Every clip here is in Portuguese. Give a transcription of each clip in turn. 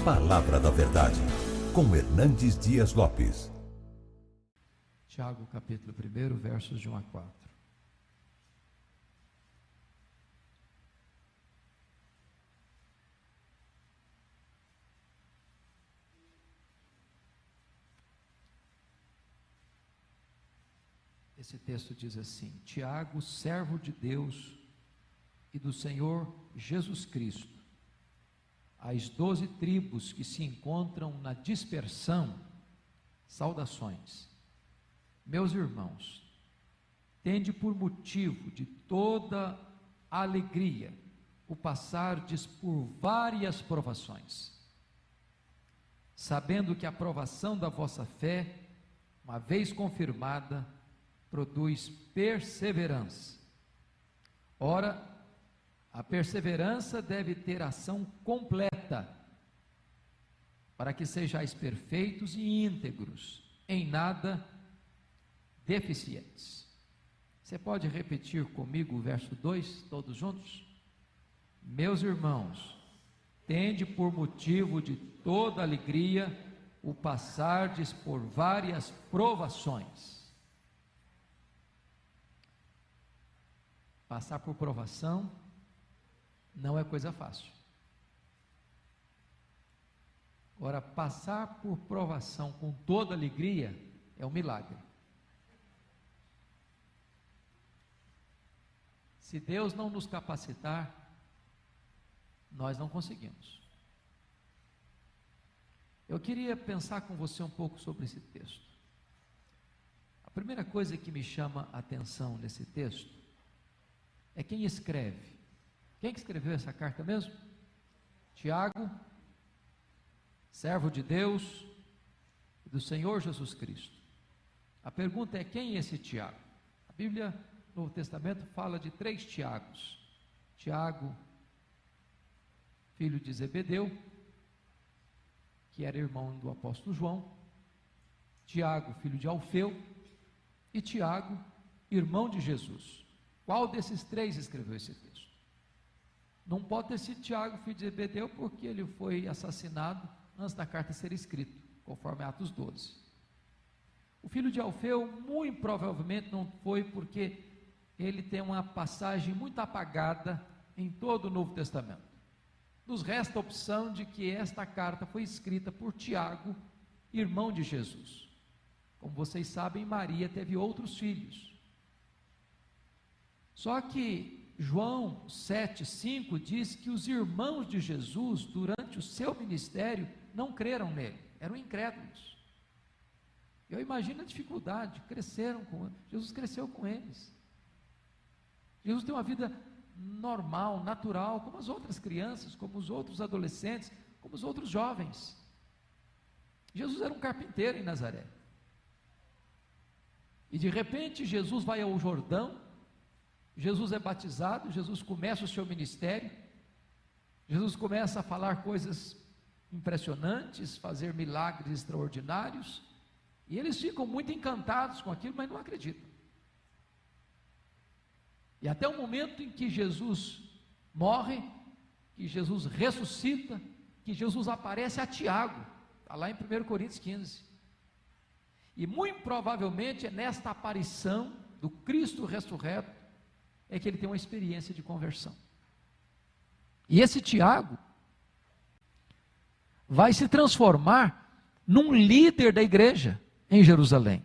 Palavra da Verdade, com Hernandes Dias Lopes. Tiago, capítulo 1, versos de 1 a 4. Esse texto diz assim: Tiago, servo de Deus e do Senhor Jesus Cristo, às 12 tribos que se encontram na dispersão, saudações. Meus irmãos, tende por motivo de toda alegria o passardes por várias provações, sabendo que a provação da vossa fé, uma vez confirmada, produz perseverança. Ora, a perseverança deve ter ação completa, para que sejais perfeitos e íntegros, em nada deficientes. Você pode repetir comigo o verso 2, todos juntos? Meus irmãos, tende por motivo de toda alegria o passardes por várias provações. Passar por provação não é coisa fácil. Agora, passar por provação com toda alegria é um milagre. Se Deus não nos capacitar, nós não conseguimos. Eu queria pensar com você um pouco sobre esse texto. A primeira coisa que me chama a atenção nesse texto é quem escreve. Quem que escreveu essa carta mesmo? Tiago, servo de Deus e do Senhor Jesus Cristo. A pergunta é: quem é esse Tiago? A Bíblia, no Novo Testamento, fala de 3 Tiagos. Tiago, filho de Zebedeu, que era irmão do apóstolo João. Tiago, filho de Alfeu. E Tiago, irmão de Jesus. Qual desses 3 escreveu esse texto? Não pode ter sido Tiago, filho de Zebedeu, porque ele foi assassinado antes da carta ser escrita, conforme Atos 12. O filho de Alfeu, muito provavelmente não foi, porque ele tem uma passagem muito apagada em todo o Novo Testamento. Nos resta a opção de que esta carta foi escrita por Tiago, irmão de Jesus. Como vocês sabem, Maria teve outros filhos. Só que João 7,5 diz que os irmãos de Jesus, durante o seu ministério, não creram nele, eram incrédulos. Eu imagino a dificuldade, Jesus cresceu com eles. Jesus tem uma vida normal, natural, como as outras crianças, como os outros adolescentes, como os outros jovens. Jesus era um carpinteiro em Nazaré. E de repente Jesus vai ao Jordão, Jesus é batizado, Jesus começa o seu ministério, Jesus começa a falar coisas impressionantes, fazer milagres extraordinários, e eles ficam muito encantados com aquilo, mas não acreditam. E até o momento em que Jesus morre, que Jesus ressuscita, que Jesus aparece a Tiago, está lá em 1 Coríntios 15. E muito provavelmente é nesta aparição do Cristo ressurreto é que ele tem uma experiência de conversão. E esse Tiago vai se transformar num líder da igreja em Jerusalém.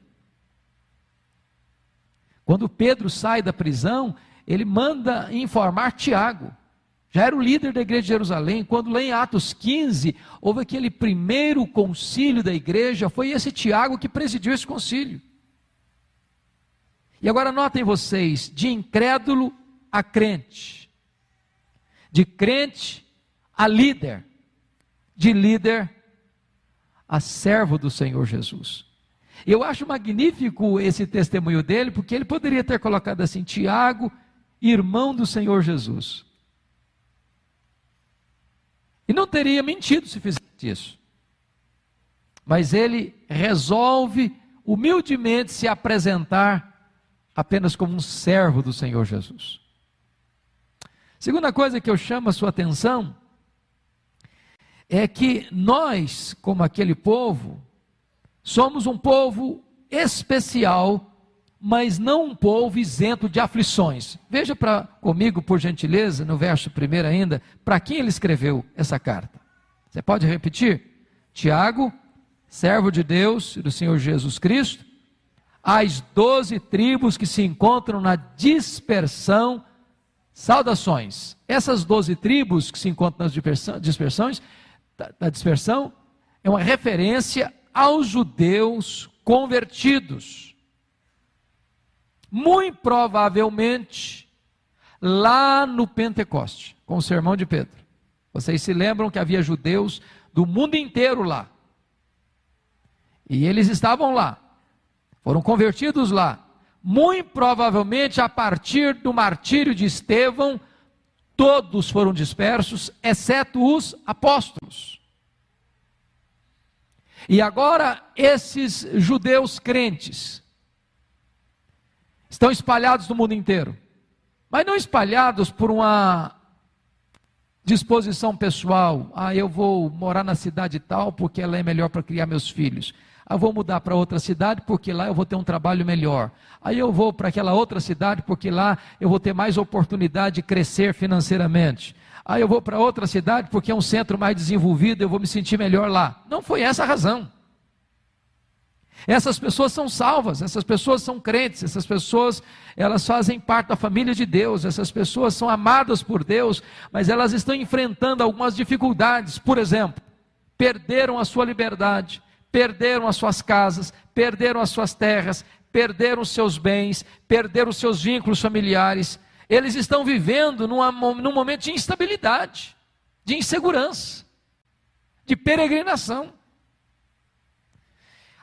Quando Pedro sai da prisão, ele manda informar Tiago. Já era o líder da igreja de Jerusalém. Quando lá em Atos 15, houve aquele primeiro concílio da igreja, foi esse Tiago que presidiu esse concílio. E agora notem vocês, de incrédulo a crente, de crente a líder, de líder a servo do Senhor Jesus. Eu acho magnífico esse testemunho dele, porque ele poderia ter colocado assim: Tiago, irmão do Senhor Jesus. E não teria mentido se fizesse isso. Mas ele resolve humildemente se apresentar apenas como um servo do Senhor Jesus. Segunda coisa que eu chamo a sua atenção é que nós, como aquele povo, somos um povo especial, mas não um povo isento de aflições. Veja comigo, por gentileza, no verso 1 ainda, para quem ele escreveu essa carta. Você pode repetir? Tiago, servo de Deus e do Senhor Jesus Cristo, às 12 tribos que se encontram na dispersão, saudações. Essas 12 tribos que se encontram nas dispersão é uma referência aos judeus convertidos. Muito provavelmente lá no Pentecoste, com o sermão de Pedro. Vocês se lembram que havia judeus do mundo inteiro lá. E eles estavam lá. Foram convertidos lá. Muito provavelmente a partir do martírio de Estevão, todos foram dispersos, exceto os apóstolos. E agora esses judeus crentes estão espalhados no mundo inteiro, mas não espalhados por uma disposição pessoal. Eu vou morar na cidade tal porque ela é melhor para criar meus filhos. Vou mudar para outra cidade porque lá eu vou ter um trabalho melhor. Aí eu vou para aquela outra cidade porque lá eu vou ter mais oportunidade de crescer financeiramente. Aí eu vou para outra cidade porque é um centro mais desenvolvido, eu vou me sentir melhor lá. Não foi essa a razão. Essas pessoas são salvas, essas pessoas são crentes, essas pessoas, elas fazem parte da família de Deus, essas pessoas são amadas por Deus, mas elas estão enfrentando algumas dificuldades. Por exemplo, perderam a sua liberdade, perderam as suas casas, perderam as suas terras, perderam os seus bens, perderam os seus vínculos familiares. Eles estão vivendo num momento de instabilidade, de insegurança, de peregrinação.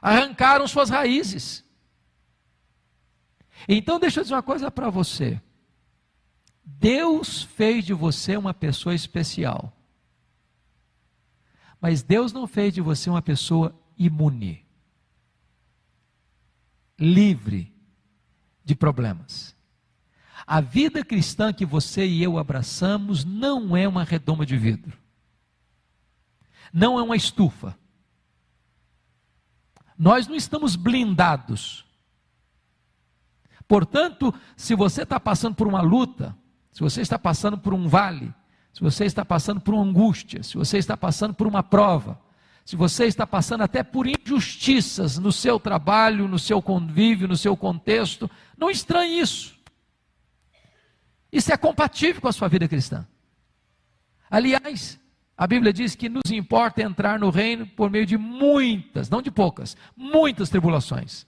Arrancaram suas raízes. Então deixa eu dizer uma coisa para você. Deus fez de você uma pessoa especial. Mas Deus não fez de você uma pessoa imune, livre de problemas. A vida cristã que você e eu abraçamos não é uma redoma de vidro. Não é uma estufa. Nós não estamos blindados. Portanto, se você está passando por uma luta, se você está passando por um vale, se você está passando por uma angústia, se você está passando por uma prova, se você está passando até por injustiças no seu trabalho, no seu convívio, no seu contexto, não estranhe isso. Isso é compatível com a sua vida cristã. Aliás, a Bíblia diz que nos importa entrar no reino por meio de muitas, não de poucas, muitas tribulações.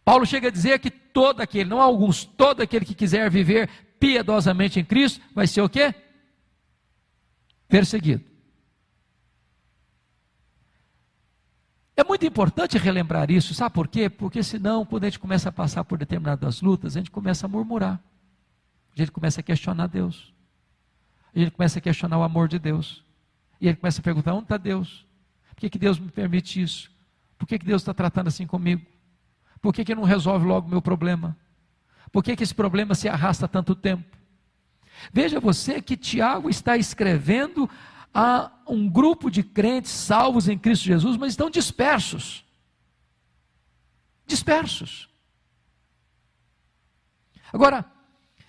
Paulo chega a dizer que todo aquele, não alguns, todo aquele que quiser viver piedosamente em Cristo, vai ser o quê? Perseguido. É muito importante relembrar isso, sabe por quê? Porque senão, quando a gente começa a passar por determinadas lutas, a gente começa a murmurar, a gente começa a questionar Deus. A gente começa a questionar o amor de Deus. E ele começa a perguntar, onde está Deus? Por que Deus me permite isso? Por que Deus está tratando assim comigo? Por que não resolve logo o meu problema? Por que esse problema se arrasta tanto tempo? Veja você que Tiago está escrevendo a um grupo de crentes salvos em Cristo Jesus, mas estão dispersos. Dispersos. Agora,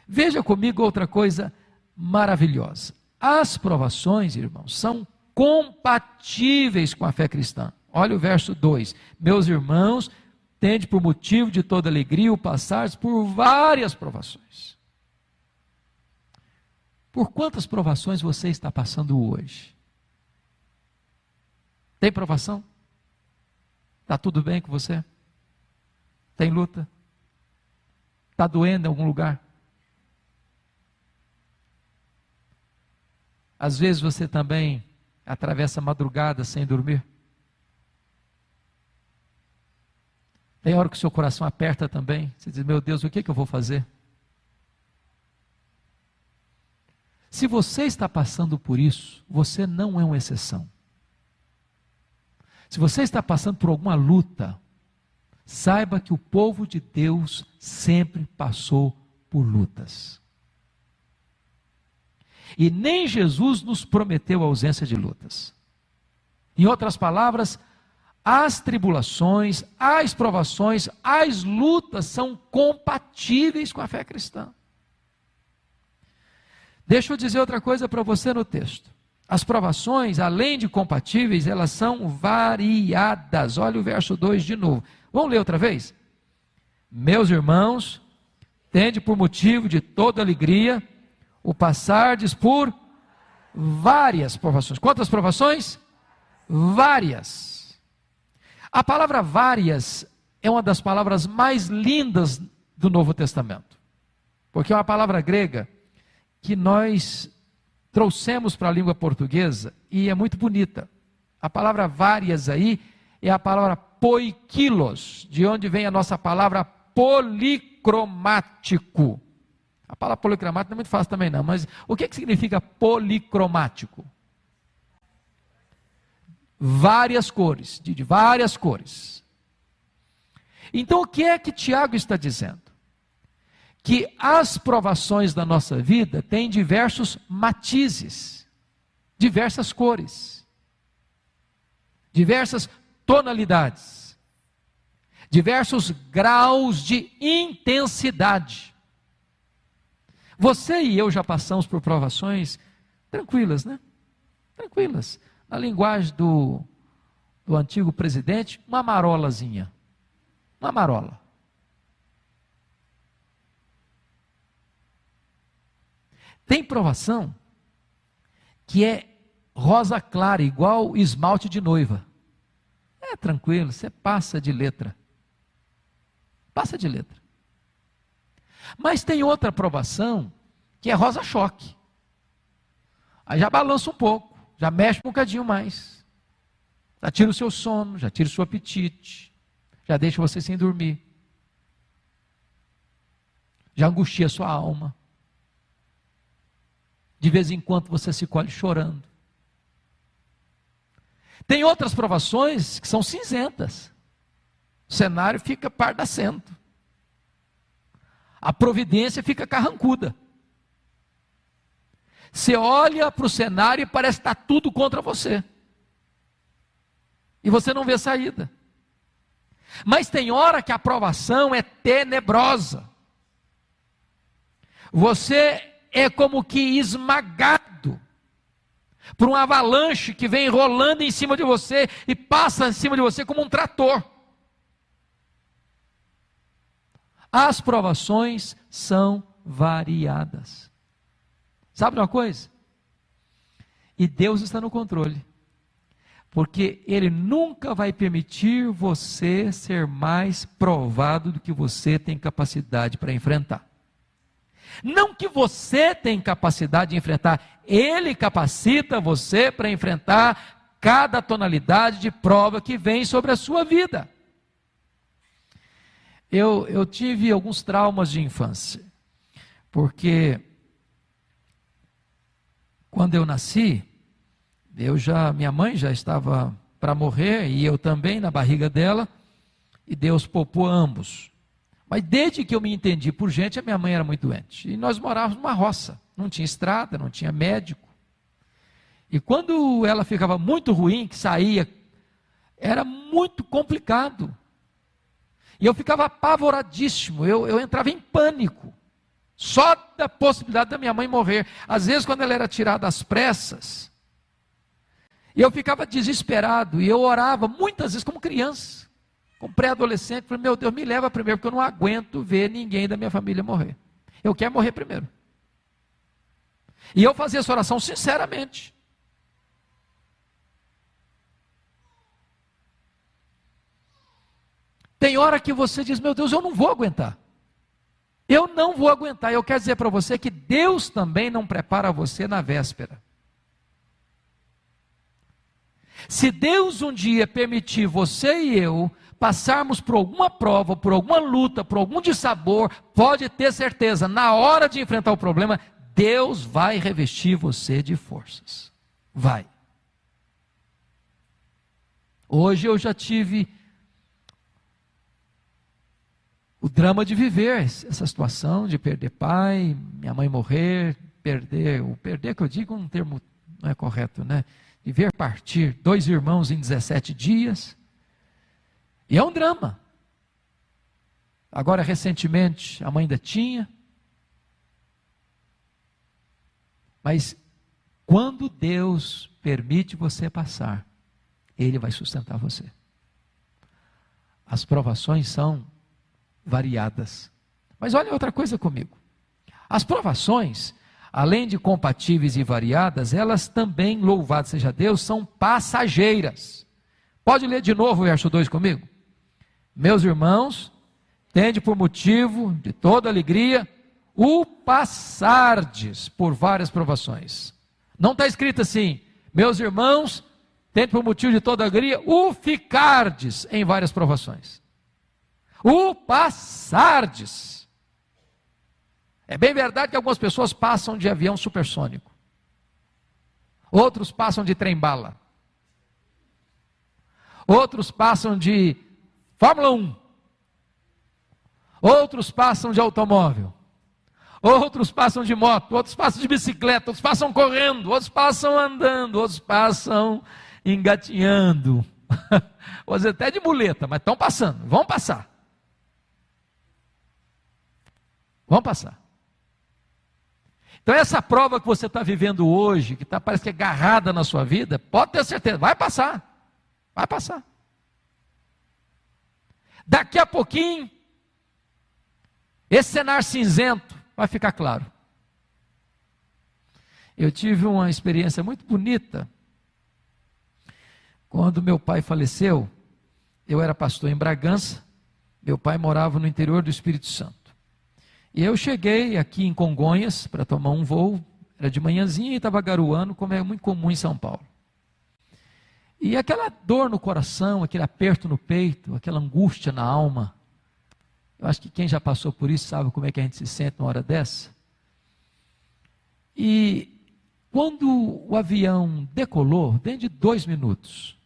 veja comigo outra coisa maravilhosa. As provações, irmãos, são compatíveis com a fé cristã. Olha o verso 2. Meus irmãos, tende por motivo de toda alegria o passar por várias provações. Por quantas provações você está passando hoje? Tem provação? Está tudo bem com você? Tem luta? Está doendo em algum lugar? Às vezes você também atravessa a madrugada sem dormir. Tem hora que o seu coração aperta também. Você diz, meu Deus, o que eu vou fazer? Se você está passando por isso, você não é uma exceção. Se você está passando por alguma luta, saiba que o povo de Deus sempre passou por lutas. E nem Jesus nos prometeu a ausência de lutas. Em outras palavras, as tribulações, as provações, as lutas são compatíveis com a fé cristã. Deixa eu dizer outra coisa para você no texto. As provações, além de compatíveis, elas são variadas. Olha o verso 2 de novo. Vamos ler outra vez? Meus irmãos, tende por motivo de toda alegria o passardes por várias provações. Quantas provações? Várias. A palavra várias é uma das palavras mais lindas do Novo Testamento, porque é uma palavra grega que nós trouxemos para a língua portuguesa e é muito bonita. A palavra várias aí é a palavra poikilos, de onde vem a nossa palavra policromático. A palavra policromático não é muito fácil também não, mas o que significa policromático? Várias cores, de várias cores. Então o que é que Tiago está dizendo? Que as provações da nossa vida têm diversos matizes, diversas cores, diversas tonalidades, diversos graus de intensidade. Você e eu já passamos por provações tranquilas, né? Tranquilas. Na linguagem do antigo presidente, uma marolazinha. Uma marola. Tem provação que é rosa clara, igual esmalte de noiva. É tranquilo, você passa de letra. Passa de letra. Mas tem outra provação que é rosa choque. Aí já balança um pouco, já mexe um bocadinho mais. Já tira o seu sono, já tira o seu apetite, já deixa você sem dormir. Já angustia a sua alma. De vez em quando você se colhe chorando. Tem outras provações que são cinzentas. O cenário fica pardacento. A providência fica carrancuda. Você olha para o cenário e parece que está tudo contra você. E você não vê saída. Mas tem hora que a provação é tenebrosa. Você é como que esmagado por uma avalanche que vem rolando em cima de você e passa em cima de você como um trator. As provações são variadas. Sabe uma coisa? E Deus está no controle, porque Ele nunca vai permitir você ser mais provado do que você tem capacidade para enfrentar. Não que você tem capacidade de enfrentar, Ele capacita você para enfrentar cada tonalidade de prova que vem sobre a sua vida. Eu tive alguns traumas de infância, porque quando eu nasci, minha mãe já estava para morrer, e eu também na barriga dela, e Deus poupou ambos. Mas desde que eu me entendi por gente, a minha mãe era muito doente. E nós morávamos numa roça, não tinha estrada, não tinha médico. E quando ela ficava muito ruim, que saía, era muito complicado. E eu ficava apavoradíssimo, eu entrava em pânico. Só da possibilidade da minha mãe morrer. Às vezes quando ela era tirada às pressas, eu ficava desesperado, e eu orava muitas vezes como criança. Como pré-adolescente, falei, meu Deus, me leva primeiro, porque eu não aguento ver ninguém da minha família morrer. Eu quero morrer primeiro. E eu fazia essa oração sinceramente. Tem hora que você diz, meu Deus, eu não vou aguentar. Eu não vou aguentar. Eu quero dizer para você que Deus também não prepara você na véspera. Se Deus um dia permitir você e eu passarmos por alguma prova, por alguma luta, por algum dissabor, pode ter certeza, na hora de enfrentar o problema, Deus vai revestir você de forças. Vai. Hoje eu já tive o drama de viver essa situação, de perder pai, minha mãe morrer, perder, o perder que eu digo um termo não é correto, né? De ver partir 2 irmãos em 17 dias. E é um drama. Agora, recentemente, a mãe ainda tinha. Mas quando Deus permite você passar, Ele vai sustentar você. As provações são variadas. Mas olha outra coisa comigo. As provações, além de compatíveis e variadas, elas também, louvado seja Deus, são passageiras. Pode ler de novo o verso 2 comigo? Meus irmãos, tende por motivo de toda alegria o passardes por várias provações. Não está escrito assim, meus irmãos, tende por motivo de toda alegria o ficardes em várias provações. O passardes. É bem verdade que algumas pessoas passam de avião supersônico. Outros passam de trem-bala. Outros passam de Fórmula 1. Outros passam de automóvel. Outros passam de moto. Outros passam de bicicleta. Outros passam correndo. Outros passam andando. Outros passam engatinhando. Vou dizer até de muleta, mas estão passando. Vão passar. Vão passar. Então essa prova que você está vivendo hoje, que parece que é agarrada na sua vida, pode ter certeza, vai passar. Vai passar. Daqui a pouquinho, esse cenário cinzento vai ficar claro. Eu tive uma experiência muito bonita. Quando meu pai faleceu, eu era pastor em Bragança, meu pai morava no interior do Espírito Santo. E eu cheguei aqui em Congonhas para tomar um voo, era de manhãzinha e estava garoando, como é muito comum em São Paulo. E aquela dor no coração, aquele aperto no peito, aquela angústia na alma, eu acho que quem já passou por isso sabe como é que a gente se sente numa hora dessa. E quando o avião decolou, dentro de 2 minutos,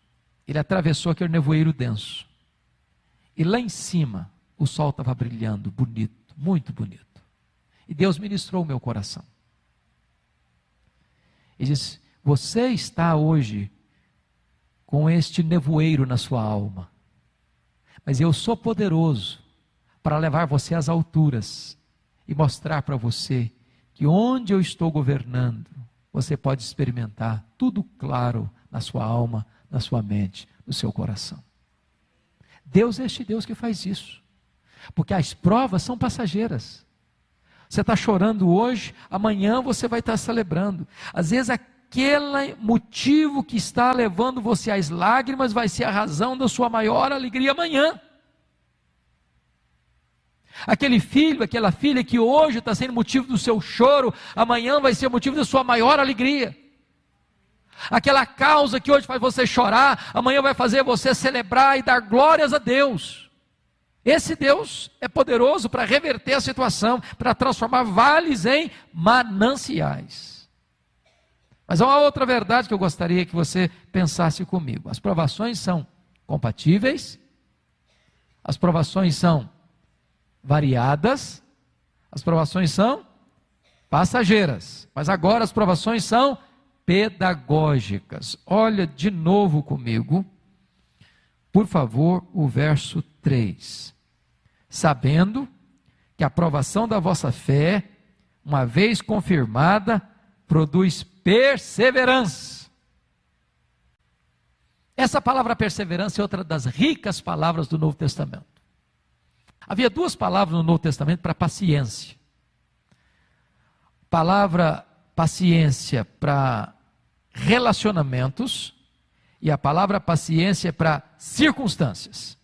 ele atravessou aquele nevoeiro denso. E lá em cima, o sol estava brilhando, bonito, muito bonito. E Deus ministrou o meu coração. Ele disse, você está hoje com este nevoeiro na sua alma, mas eu sou poderoso para levar você às alturas e mostrar para você que onde eu estou governando, você pode experimentar tudo claro na sua alma, na sua mente, no seu coração. Deus é este Deus que faz isso, porque as provas são passageiras. Você está chorando hoje, amanhã você vai estar celebrando. Às vezes aquele motivo que está levando você às lágrimas vai ser a razão da sua maior alegria amanhã. Aquele filho, aquela filha que hoje está sendo motivo do seu choro, amanhã vai ser motivo da sua maior alegria. Aquela causa que hoje faz você chorar, amanhã vai fazer você celebrar e dar glórias a Deus. Esse Deus é poderoso para reverter a situação, para transformar vales em mananciais. Mas há uma outra verdade que eu gostaria que você pensasse comigo. As provações são compatíveis, as provações são variadas, as provações são passageiras, mas agora as provações são pedagógicas. Olha de novo comigo, por favor, o verso 3. Sabendo que a aprovação da vossa fé, uma vez confirmada, produz perseverança. Essa palavra perseverança é outra das ricas palavras do Novo Testamento. Havia 2 palavras no Novo Testamento para paciência. Palavra paciência para relacionamentos e a palavra paciência para circunstâncias.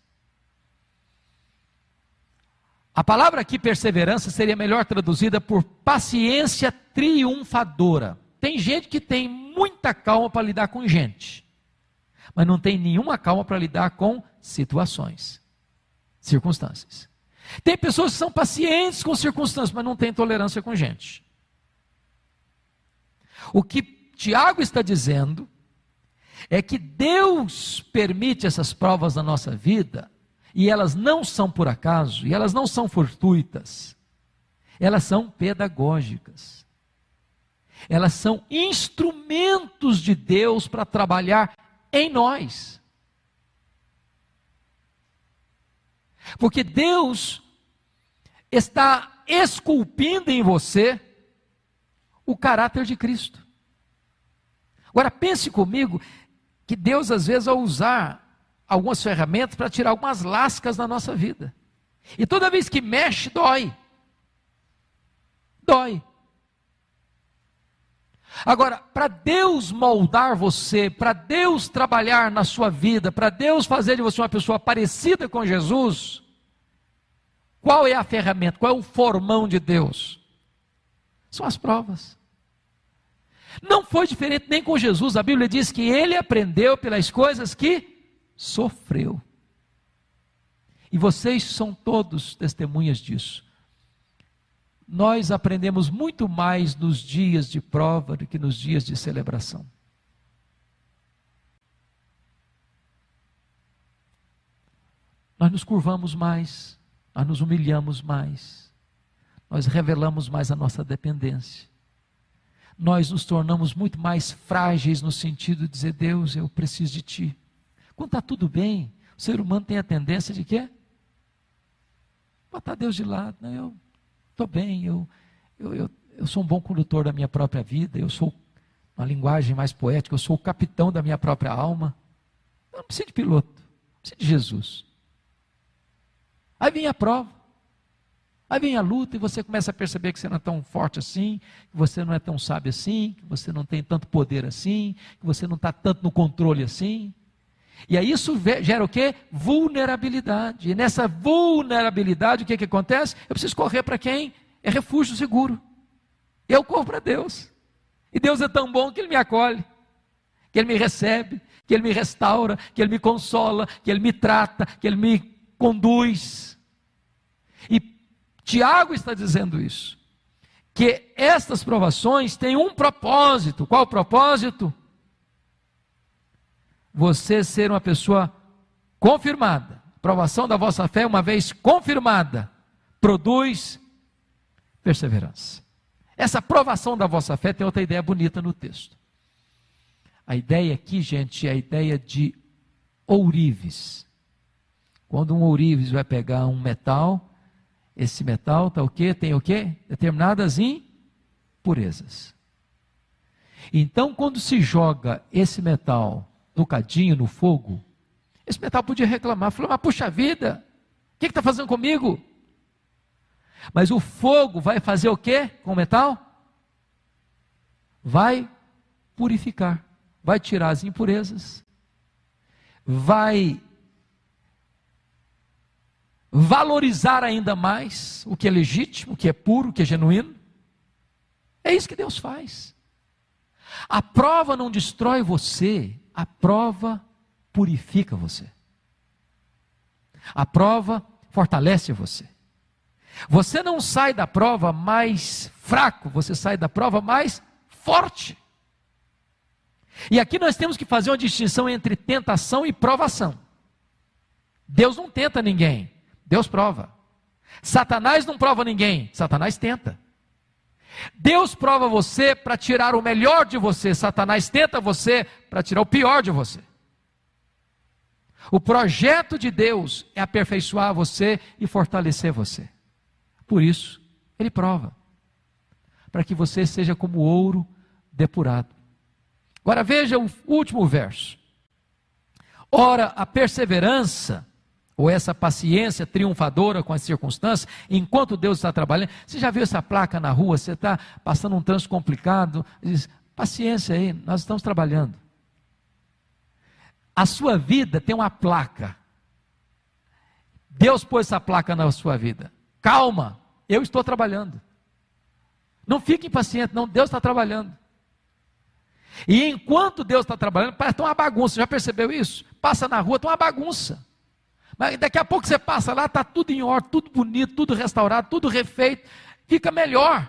A palavra aqui, perseverança, seria melhor traduzida por paciência triunfadora. Tem gente que tem muita calma para lidar com gente, mas não tem nenhuma calma para lidar com situações, circunstâncias. Tem pessoas que são pacientes com circunstâncias, mas não têm tolerância com gente. O que Tiago está dizendo é que Deus permite essas provas na nossa vida, e elas não são por acaso, e elas não são fortuitas, elas são pedagógicas. Elas são instrumentos de Deus para trabalhar em nós. Porque Deus está esculpindo em você o caráter de Cristo. Agora pense comigo que Deus às vezes vai usar algumas ferramentas para tirar algumas lascas da nossa vida. E toda vez que mexe, dói. Dói. Agora, para Deus moldar você, para Deus trabalhar na sua vida, para Deus fazer de você uma pessoa parecida com Jesus, qual é a ferramenta, qual é o formão de Deus? São as provas. Não foi diferente nem com Jesus. A Bíblia diz que ele aprendeu pelas coisas que sofreu. E vocês são todos testemunhas disso. Nós aprendemos muito mais nos dias de prova do que nos dias de celebração. Nós nos curvamos mais, nós nos humilhamos mais, nós revelamos mais a nossa dependência. Nós nos tornamos muito mais frágeis no sentido de dizer, Deus, eu preciso de Ti. Quando está tudo bem, o ser humano tem a tendência de quê? Botar Deus de lado. Não, eu estou bem, eu sou um bom condutor da minha própria vida, eu sou, uma linguagem mais poética, eu sou o capitão da minha própria alma. Eu não preciso de piloto, não preciso de Jesus. Aí vem a prova, aí vem a luta e você começa a perceber que você não é tão forte assim, que você não é tão sábio assim, que você não tem tanto poder assim, que você não está tanto no controle assim. E aí isso gera o quê? Vulnerabilidade. E nessa vulnerabilidade, o que acontece? Eu preciso correr para quem? É refúgio seguro. Eu corro para Deus. E Deus é tão bom que Ele me acolhe, que Ele me recebe, que Ele me restaura, que Ele me consola, que Ele me trata, que Ele me conduz. E Tiago está dizendo isso. Que estas provações têm um propósito. Qual o propósito? Você ser uma pessoa confirmada. A provação da vossa fé, uma vez confirmada, produz perseverança. Essa provação da vossa fé tem outra ideia bonita no texto. A ideia aqui, gente, é a ideia de ourives. Quando um ourives vai pegar um metal, esse metal tá o quê? Tem o quê? Determinadas impurezas. Então, quando se joga esse metal no cadinho, no fogo, esse metal podia reclamar, falou, mas puxa vida, o que está fazendo comigo? Mas o fogo vai fazer o quê com o metal? Vai purificar, vai tirar as impurezas, vai valorizar ainda mais o que é legítimo, o que é puro, o que é genuíno. É isso que Deus faz. A prova não destrói você, a prova purifica você. A prova fortalece você. Você não sai da prova mais fraco, você sai da prova mais forte. E aqui nós temos que fazer uma distinção entre tentação e provação. Deus não tenta ninguém, Deus prova. Satanás não prova ninguém, Satanás tenta. Deus prova você para tirar o melhor de você, Satanás tenta você para tirar o pior de você. O projeto de Deus é aperfeiçoar você e fortalecer você. Por isso, Ele prova, para que você seja como ouro depurado. Agora veja o último verso. Ora, a perseverança, ou essa paciência triunfadora com as circunstâncias, enquanto Deus está trabalhando. Você já viu essa placa na rua? Você está passando um trânsito complicado, diz, paciência aí, nós estamos trabalhando. A sua vida tem uma placa. Deus pôs essa placa na sua vida. Calma, eu estou trabalhando. Não fique impaciente, não, Deus está trabalhando. E enquanto Deus está trabalhando, parece que está uma bagunça, já percebeu isso? Passa na rua, está uma bagunça. Mas daqui a pouco você passa lá, está tudo em ordem, tudo bonito, tudo restaurado, tudo refeito, fica melhor.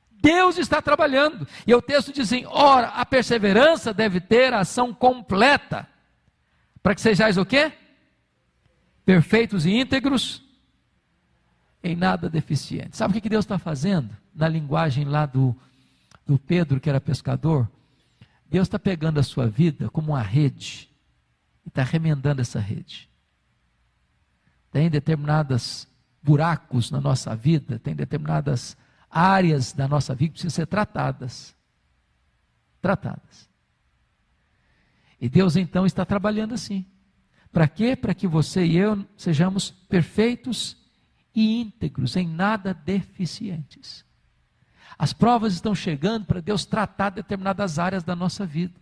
Deus está trabalhando. E o texto diz assim, ora, a perseverança deve ter a ação completa, para que sejais o quê? Perfeitos e íntegros, em nada deficientes. Sabe o que Deus está fazendo? Na linguagem lá do do Pedro, que era pescador, Deus está pegando a sua vida como uma rede e está remendando essa rede. Tem determinados buracos na nossa vida, tem determinadas áreas da nossa vida que precisam ser tratadas. Tratadas. E Deus então está trabalhando assim. Para quê? Para que você e eu sejamos perfeitos e íntegros, em nada deficientes. As provas estão chegando para Deus tratar determinadas áreas da nossa vida.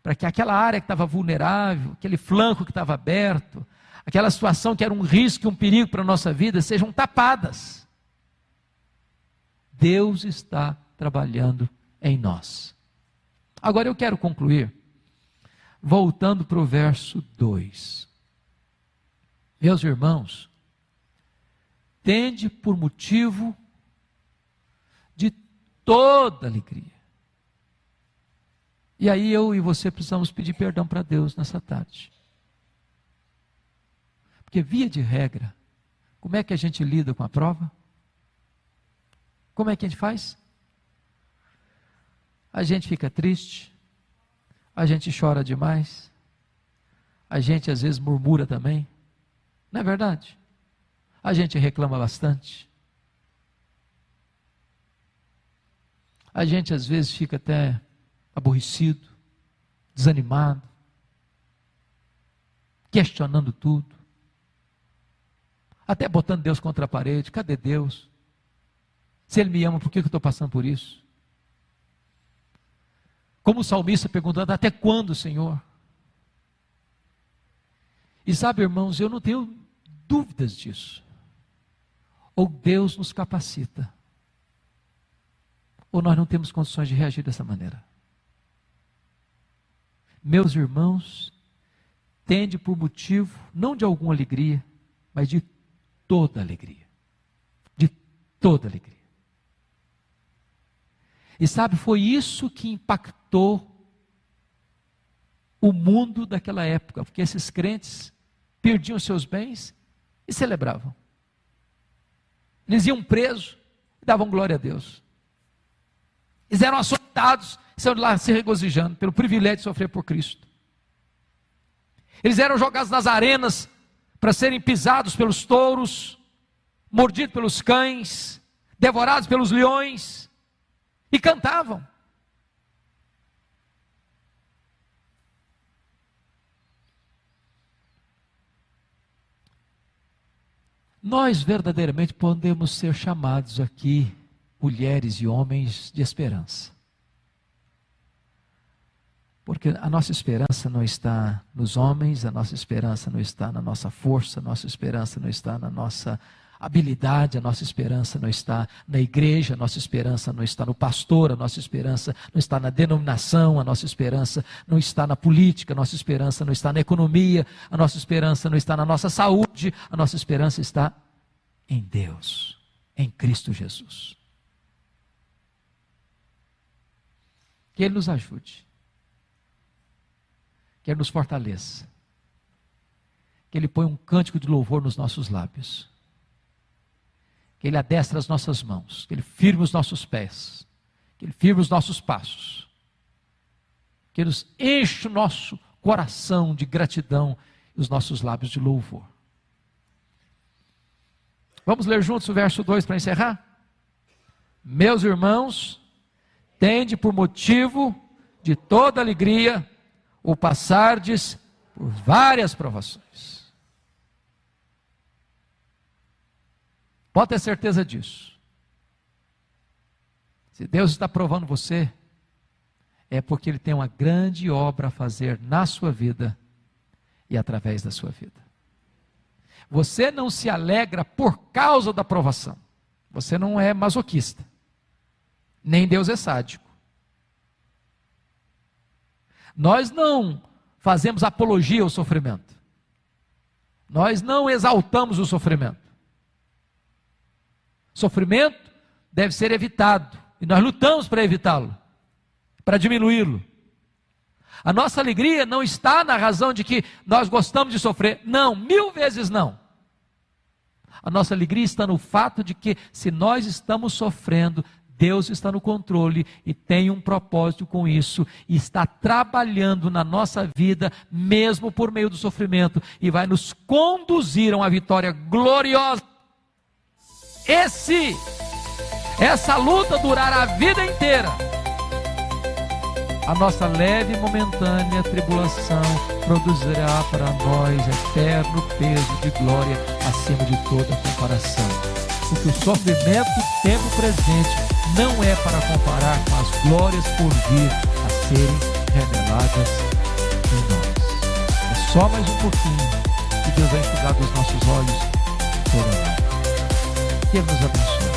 Para que aquela área que estava vulnerável, aquele flanco que estava aberto, aquela situação que era um risco e um perigo para a nossa vida, sejam tapadas. Deus está trabalhando em nós. Agora eu quero concluir voltando para o verso 2. Meus irmãos, tende por motivo de toda alegria. E aí eu e você precisamos pedir perdão para Deus nessa tarde. Porque via de regra, como é que a gente lida com a prova? Como é que a gente faz? A gente fica triste, a gente chora demais, a gente às vezes murmura também, não é verdade? A gente reclama bastante, a gente às vezes fica até aborrecido, desanimado, questionando tudo, até botando Deus contra a parede. Cadê Deus? Se Ele me ama, por que eu estou passando por isso? Como o salmista perguntando, até quando, Senhor? E sabe, irmãos, eu não tenho dúvidas disso. Ou Deus nos capacita, ou nós não temos condições de reagir dessa maneira. Meus irmãos, tende por motivo, não de alguma alegria, mas de toda alegria. De toda alegria. E sabe, foi isso que impactou o mundo daquela época, porque esses crentes perdiam seus bens e celebravam. Eles iam presos e davam glória a Deus. Eles eram açoitados e saíram lá se regozijando pelo privilégio de sofrer por Cristo. Eles eram jogados nas arenas para serem pisados pelos touros, mordidos pelos cães, devorados pelos leões, e cantavam. Nós verdadeiramente podemos ser chamados aqui, mulheres e homens de esperança. Porque a nossa esperança não está nos homens, a nossa esperança não está na nossa força, a nossa esperança não está na nossa habilidade, a nossa esperança não está na igreja, a nossa esperança não está no pastor, a nossa esperança não está na denominação, a nossa esperança não está na política, a nossa esperança não está na economia, a nossa esperança não está na nossa saúde, a nossa esperança está em Deus, em Cristo Jesus. Que Ele nos ajude, que Ele nos fortaleça, que Ele ponha um cântico de louvor nos nossos lábios, que Ele adestre as nossas mãos, que Ele firme os nossos pés, que Ele firme os nossos passos, que Ele nos enche o nosso coração de gratidão e os nossos lábios de louvor. Vamos ler juntos o verso 2 para encerrar? Meus irmãos, tende por motivo de toda alegria o passardes por várias provações. Pode ter certeza disso. Se Deus está provando você, é porque Ele tem uma grande obra a fazer na sua vida e através da sua vida. Você não se alegra por causa da provação. Você não é masoquista. Nem Deus é sádico. Nós não fazemos apologia ao sofrimento. Nós não exaltamos o sofrimento. Sofrimento deve ser evitado, e nós lutamos para evitá-lo, para diminuí-lo. A nossa alegria não está na razão de que nós gostamos de sofrer, não, 1000 vezes não. A nossa alegria está no fato de que, se nós estamos sofrendo, Deus está no controle e tem um propósito com isso, e está trabalhando na nossa vida, mesmo por meio do sofrimento, e vai nos conduzir a uma vitória gloriosa. Essa luta durará a vida inteira. A nossa leve e momentânea tribulação produzirá para nós eterno peso de glória acima de toda comparação. Porque o sofrimento do tempo presente não é para comparar com as glórias por vir a serem reveladas em nós. É só mais um pouquinho que Deus vai enxugar dos nossos olhos toda a lágrima. Que Ele nos abençoe.